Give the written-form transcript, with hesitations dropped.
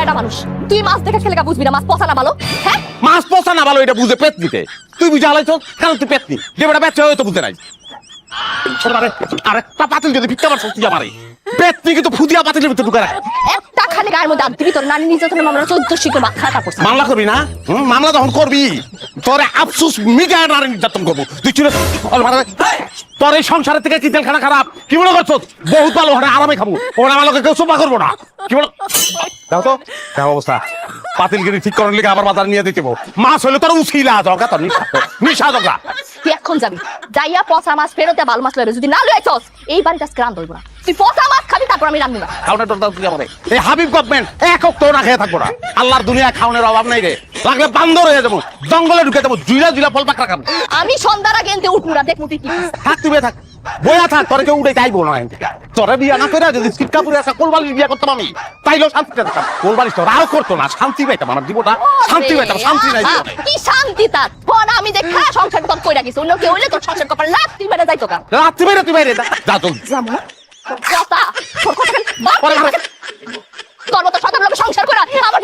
বেটা মানুষ, তুই মাছ দেখে খেলে বুঝবি না মাছ পচা না ভালো? হ্যাঁ, মাছ পচা না ভালো এটা বুঝে পেট নিতে তুই বুঝে আলাইছ কারণ তুই পেট নি যে বেটা পেট হয়তো বুঝতে নাই আরেকটা পাতিল যদি ভিক্ষা মারছ তুই আমারে পেট নি কিন্তু ফুদিয়া পাতিলের ভিতরে ঢুকে রাখ একটা খালি গায়ের মধ্যে আর দিবি তোর নানি নির্যাতনের মামলা 14 শিখে মাথাটা করছে। মামলা করবি না মামলা যখন করবি তোরে আফসোস মিটায় নারী নির্যাতন করবো তুই ছিল তোর এই সংসারের থেকে কি তেলখানা খারাপ কি মনে করছো বহুত ভালো ওখানে আরামে খাবো ওখানে আমাকে কেউ সোফা করবো না কি বলো দেখো তো কেমন অবস্থা পাতিলগিরি ঠিক করার লিগে আবার বাজার নিয়ে দিতে মাছ হইলে তোর উছিলা দরকার তোর নিশা দরকার তুই এখন যাবি যাইয়া পচা মাছ ফেরতে ভালো মাছ লইবে যদি না লইছস এই বাড়িটা আজকে রান ধরবো না তুই পচা মাছ খাবি তারপর আমি রান্না না খাওয়ানোর দরকার তুই আমারে এই হাবিব গভর্নমেন্ট এক অক্ত না খেয়ে থাকবো না আল্লাহর দুনিয়া খাওয়ানোর অভাব নাই রে লাগলে বান্দর হয়ে যাবো জঙ্গলে ঢুকে যাবো জুইলা জুইলা ফল পাকড়া খাবো আমি সন্ধ্যার আগে এনতে উঠবো না দেখমু তুই কি থাক তুই থাক বইয়া থাক তোরে কেউ উঠে চাইবো না তোরে বিয়া না করে যদি সিটকাপুরে একটা কোলবালিশ বিয়া করতাম আমি তাইলেও শান্তিতে থাকতাম কোলবালিশ তোর আরো করতো না শান্তি পাইতাম আমার জীবনটা শান্তি পাইতাম শান্তি নাই কি শান্তি তার ফোন আমি দেখা সংসার তোর কইরা গেছি অন্য কেউ হইলে তোর সংসার কপাল না তুই বেড়ে যাইতো কা রাত্রি বাইরে তুই বাইরে যা চল জামু কথা তোর কথা তোর মতো সাধারণ লোক সংসার করা আমার